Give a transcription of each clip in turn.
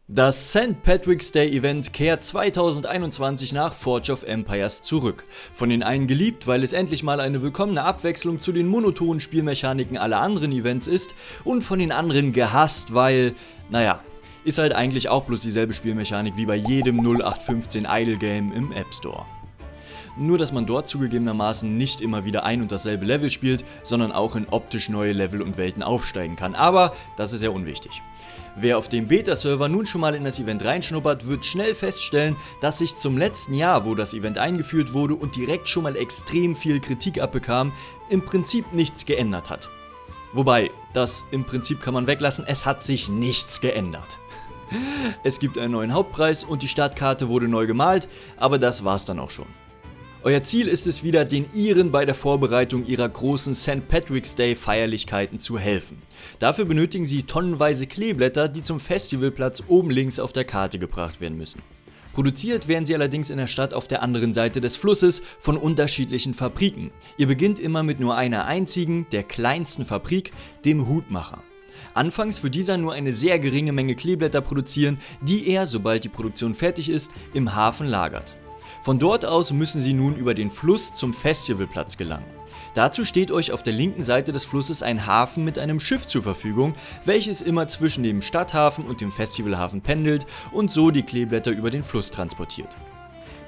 Das St. Patrick's Day Event kehrt 2021 nach Forge of Empires zurück. Von den einen geliebt, weil es endlich mal eine willkommene Abwechslung zu den monotonen Spielmechaniken aller anderen Events ist, und von den anderen gehasst, weil, ist halt eigentlich auch bloß dieselbe Spielmechanik wie bei jedem 0815 Idle Game im App Store. Nur dass man dort zugegebenermaßen nicht immer wieder ein und dasselbe Level spielt, sondern auch in optisch neue Level und Welten aufsteigen kann, aber das ist ja unwichtig. Wer auf dem Beta-Server nun schon mal in das Event reinschnuppert, wird schnell feststellen, dass sich zum letzten Jahr, wo das Event eingeführt wurde und direkt schon mal extrem viel Kritik abbekam, im Prinzip nichts geändert hat. Wobei, das im Prinzip kann man weglassen, es hat sich nichts geändert. Es gibt einen neuen Hauptpreis und die Startkarte wurde neu gemalt, aber das war's dann auch schon. Euer Ziel ist es wieder, den Iren bei der Vorbereitung ihrer großen St. Patrick's Day Feierlichkeiten zu helfen. Dafür benötigen sie tonnenweise Kleeblätter, die zum Festivalplatz oben links auf der Karte gebracht werden müssen. Produziert werden sie allerdings in der Stadt auf der anderen Seite des Flusses von unterschiedlichen Fabriken. Ihr beginnt immer mit nur einer einzigen, der kleinsten Fabrik, dem Hutmacher. Anfangs wird dieser nur eine sehr geringe Menge Kleeblätter produzieren, die er, sobald die Produktion fertig ist, im Hafen lagert. Von dort aus müssen sie nun über den Fluss zum Festivalplatz gelangen. Dazu steht euch auf der linken Seite des Flusses ein Hafen mit einem Schiff zur Verfügung, welches immer zwischen dem Stadthafen und dem Festivalhafen pendelt und so die Kleeblätter über den Fluss transportiert.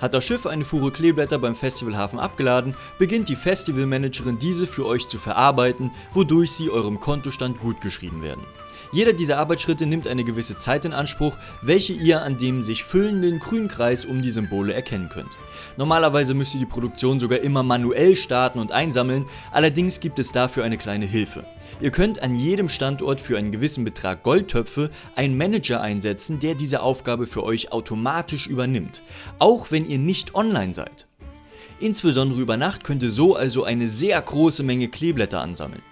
Hat das Schiff eine Fuhre Kleeblätter beim Festivalhafen abgeladen, beginnt die Festivalmanagerin diese für euch zu verarbeiten, wodurch sie eurem Kontostand gutgeschrieben werden. Jeder dieser Arbeitsschritte nimmt eine gewisse Zeit in Anspruch, welche ihr an dem sich füllenden grünen Kreis um die Symbole erkennen könnt. Normalerweise müsst ihr die Produktion sogar immer manuell starten und einsammeln, allerdings gibt es dafür eine kleine Hilfe. Ihr könnt an jedem Standort für einen gewissen Betrag Goldtöpfe einen Manager einsetzen, der diese Aufgabe für euch automatisch übernimmt, auch wenn ihr nicht online seid. Insbesondere über Nacht könnt ihr so also eine sehr große Menge Kleeblätter ansammeln.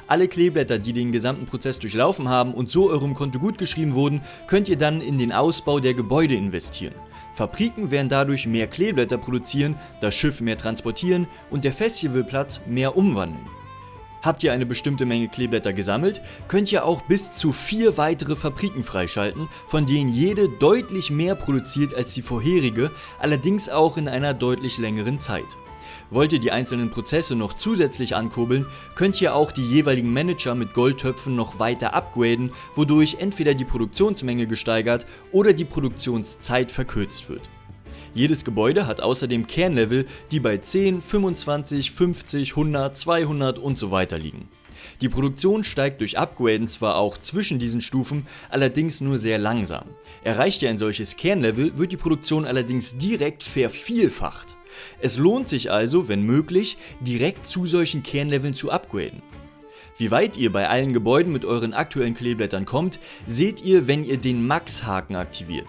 Alle Kleeblätter, die den gesamten Prozess durchlaufen haben und so eurem Konto gutgeschrieben wurden, könnt ihr dann in den Ausbau der Gebäude investieren. Fabriken werden dadurch mehr Kleeblätter produzieren, das Schiff mehr transportieren und der Festivalplatz mehr umwandeln. Habt ihr eine bestimmte Menge Kleeblätter gesammelt, könnt ihr auch bis zu 4 weitere Fabriken freischalten, von denen jede deutlich mehr produziert als die vorherige, allerdings auch in einer deutlich längeren Zeit. Wollt ihr die einzelnen Prozesse noch zusätzlich ankurbeln, könnt ihr auch die jeweiligen Manager mit Goldtöpfen noch weiter upgraden, wodurch entweder die Produktionsmenge gesteigert oder die Produktionszeit verkürzt wird. Jedes Gebäude hat außerdem Kernlevel, die bei 10, 25, 50, 100, 200 und so weiter liegen. Die Produktion steigt durch Upgraden zwar auch zwischen diesen Stufen, allerdings nur sehr langsam. Erreicht ihr ein solches Kernlevel, wird die Produktion allerdings direkt vervielfacht. Es lohnt sich also, wenn möglich, direkt zu solchen Kernleveln zu upgraden. Wie weit ihr bei allen Gebäuden mit euren aktuellen Kleeblättern kommt, seht ihr, wenn ihr den Max-Haken aktiviert.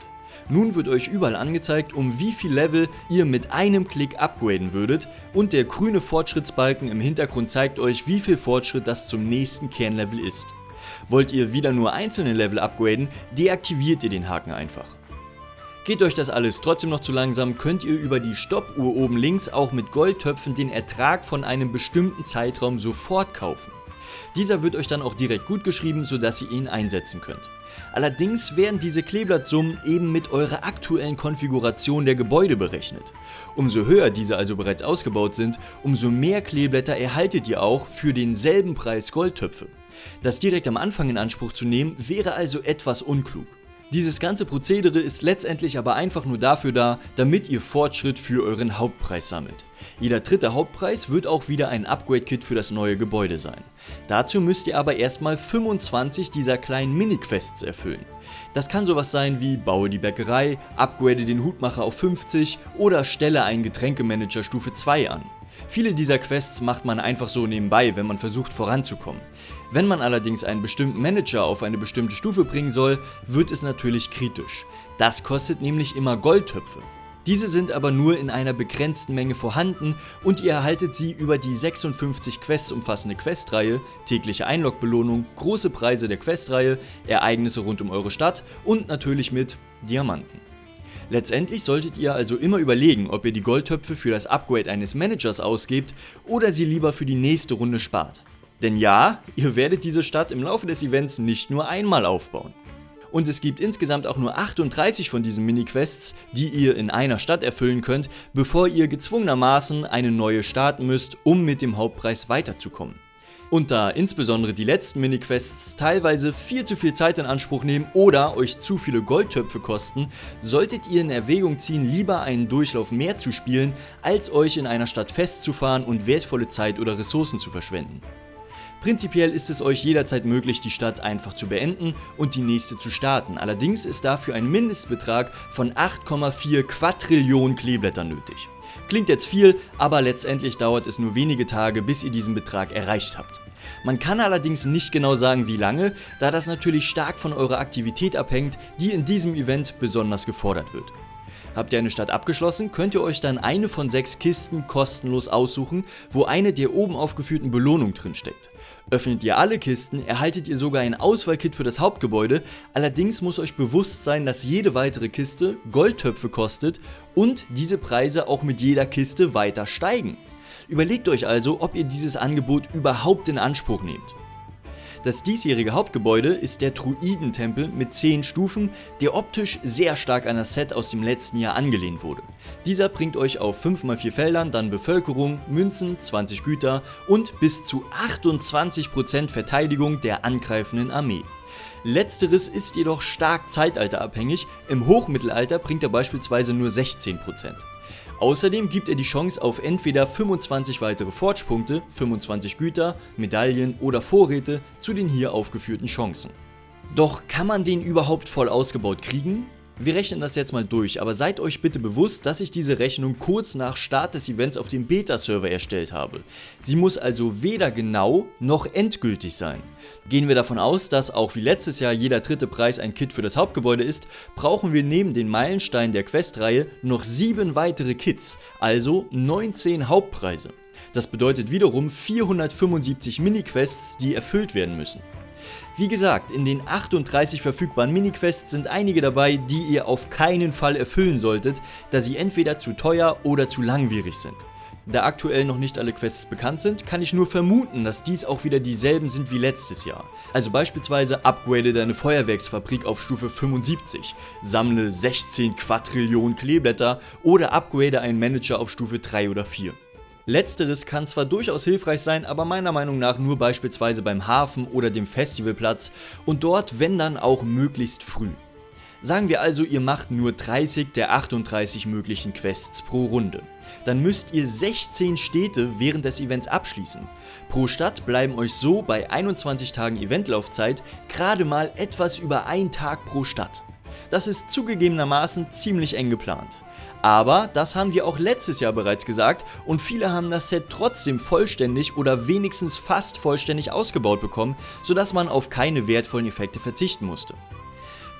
Nun wird euch überall angezeigt, um wie viel Level ihr mit einem Klick upgraden würdet, und der grüne Fortschrittsbalken im Hintergrund zeigt euch, wie viel Fortschritt das zum nächsten Kernlevel ist. Wollt ihr wieder nur einzelne Level upgraden, deaktiviert ihr den Haken einfach. Geht euch das alles trotzdem noch zu langsam, könnt ihr über die Stoppuhr oben links auch mit Goldtöpfen den Ertrag von einem bestimmten Zeitraum sofort kaufen. Dieser wird euch dann auch direkt gut geschrieben, sodass ihr ihn einsetzen könnt. Allerdings werden diese Kleeblattsummen eben mit eurer aktuellen Konfiguration der Gebäude berechnet. Umso höher diese also bereits ausgebaut sind, umso mehr Kleeblätter erhaltet ihr auch für denselben Preis Goldtöpfe. Das direkt am Anfang in Anspruch zu nehmen, wäre also etwas unklug. Dieses ganze Prozedere ist letztendlich aber einfach nur dafür da, damit ihr Fortschritt für euren Hauptpreis sammelt. Jeder dritte Hauptpreis wird auch wieder ein Upgrade-Kit für das neue Gebäude sein. Dazu müsst ihr aber erstmal 25 dieser kleinen Mini-Quests erfüllen. Das kann sowas sein wie baue die Bäckerei, upgrade den Hutmacher auf 50 oder stelle einen Getränkemanager Stufe 2 an. Viele dieser Quests macht man einfach so nebenbei, wenn man versucht voranzukommen. Wenn man allerdings einen bestimmten Manager auf eine bestimmte Stufe bringen soll, wird es natürlich kritisch. Das kostet nämlich immer Goldtöpfe. Diese sind aber nur in einer begrenzten Menge vorhanden und ihr erhaltet sie über die 56 Quests umfassende Questreihe, tägliche Einlogbelohnung, große Preise der Questreihe, Ereignisse rund um eure Stadt und natürlich mit Diamanten. Letztendlich solltet ihr also immer überlegen, ob ihr die Goldtöpfe für das Upgrade eines Managers ausgebt oder sie lieber für die nächste Runde spart. Denn ja, ihr werdet diese Stadt im Laufe des Events nicht nur einmal aufbauen. und es gibt insgesamt auch nur 38 von diesen Mini-Quests, die ihr in einer Stadt erfüllen könnt, bevor ihr gezwungenermaßen eine neue starten müsst, um mit dem Hauptpreis weiterzukommen. Und da insbesondere die letzten Mini-Quests teilweise viel zu viel Zeit in Anspruch nehmen oder euch zu viele Goldtöpfe kosten, solltet ihr in Erwägung ziehen, lieber einen Durchlauf mehr zu spielen, als euch in einer Stadt festzufahren und wertvolle Zeit oder Ressourcen zu verschwenden. Prinzipiell ist es euch jederzeit möglich, die Stadt einfach zu beenden und die nächste zu starten. Allerdings ist dafür ein Mindestbetrag von 8,4 Quadrillionen Kleeblättern nötig. Klingt jetzt viel, aber letztendlich dauert es nur wenige Tage, bis ihr diesen Betrag erreicht habt. Man kann allerdings nicht genau sagen, wie lange, da das natürlich stark von eurer Aktivität abhängt, die in diesem Event besonders gefordert wird. Habt ihr eine Stadt abgeschlossen, könnt ihr euch dann eine von 6 Kisten kostenlos aussuchen, wo eine der oben aufgeführten Belohnungen drin steckt. Öffnet ihr alle Kisten, erhaltet ihr sogar ein Auswahlkit für das Hauptgebäude, allerdings muss euch bewusst sein, dass jede weitere Kiste Goldtöpfe kostet und diese Preise auch mit jeder Kiste weiter steigen. Überlegt euch also, ob ihr dieses Angebot überhaupt in Anspruch nehmt. Das diesjährige Hauptgebäude ist der Druidentempel mit 10 Stufen, der optisch sehr stark an das Set aus dem letzten Jahr angelehnt wurde. Dieser bringt euch auf 5x4 Feldern dann Bevölkerung, Münzen, 20 Güter und bis zu 28% Verteidigung der angreifenden Armee. Letzteres ist jedoch stark zeitalterabhängig, im Hochmittelalter bringt er beispielsweise nur 16%. Außerdem gibt er die Chance auf entweder 25 weitere Forge-Punkte, 25 Güter, Medaillen oder Vorräte zu den hier aufgeführten Chancen. Doch kann man den überhaupt voll ausgebaut kriegen? Wir rechnen das jetzt mal durch, aber seid euch bitte bewusst, dass ich diese Rechnung kurz nach Start des Events auf dem Beta-Server erstellt habe. Sie muss also weder genau noch endgültig sein. Gehen wir davon aus, dass auch wie letztes Jahr jeder dritte Preis ein Kit für das Hauptgebäude ist, brauchen wir neben den Meilensteinen der Questreihe noch 7 weitere Kits, also 19 Hauptpreise. Das bedeutet wiederum 475 Mini-Quests, die erfüllt werden müssen. Wie gesagt, in den 38 verfügbaren Mini-Quests sind einige dabei, die ihr auf keinen Fall erfüllen solltet, da sie entweder zu teuer oder zu langwierig sind. Da aktuell noch nicht alle Quests bekannt sind, kann ich nur vermuten, dass dies auch wieder dieselben sind wie letztes Jahr. Also beispielsweise upgrade deine Feuerwerksfabrik auf Stufe 75, sammle 16 Quadrillionen Kleeblätter oder upgrade einen Manager auf Stufe 3 oder 4. Letzteres kann zwar durchaus hilfreich sein, aber meiner Meinung nach nur beispielsweise beim Hafen oder dem Festivalplatz und dort, wenn dann auch möglichst früh. Sagen wir also, ihr macht nur 30 der 38 möglichen Quests pro Runde. Dann müsst ihr 16 Städte während des Events abschließen. Pro Stadt bleiben euch so bei 21 Tagen Eventlaufzeit gerade mal etwas über 1 Tag pro Stadt. Das ist zugegebenermaßen ziemlich eng geplant. Aber das haben wir auch letztes Jahr bereits gesagt und viele haben das Set trotzdem vollständig oder wenigstens fast vollständig ausgebaut bekommen, sodass man auf keine wertvollen Effekte verzichten musste.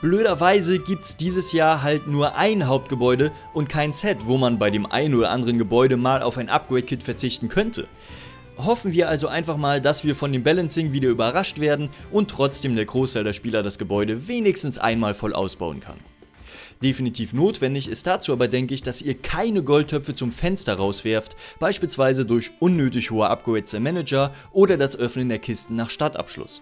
Blöderweise gibt's dieses Jahr halt nur ein Hauptgebäude und kein Set, wo man bei dem einen oder anderen Gebäude mal auf ein Upgrade-Kit verzichten könnte. Hoffen wir also einfach mal, dass wir von dem Balancing wieder überrascht werden und trotzdem der Großteil der Spieler das Gebäude wenigstens einmal voll ausbauen kann. Definitiv notwendig ist dazu aber, denke ich, dass ihr keine Goldtöpfe zum Fenster rauswerft, beispielsweise durch unnötig hohe Upgrades im Manager oder das Öffnen der Kisten nach Stadtabschluss.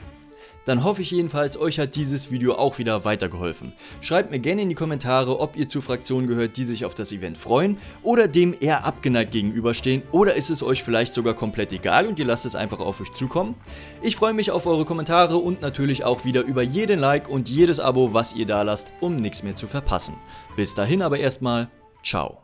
Dann hoffe ich jedenfalls, euch hat dieses Video auch wieder weitergeholfen. Schreibt mir gerne in die Kommentare, ob ihr zu Fraktionen gehört, die sich auf das Event freuen oder dem eher abgeneigt gegenüberstehen, oder ist es euch vielleicht sogar komplett egal und ihr lasst es einfach auf euch zukommen. Ich freue mich auf eure Kommentare und natürlich auch wieder über jeden Like und jedes Abo, was ihr da lasst, um nichts mehr zu verpassen. Bis dahin aber erstmal, ciao.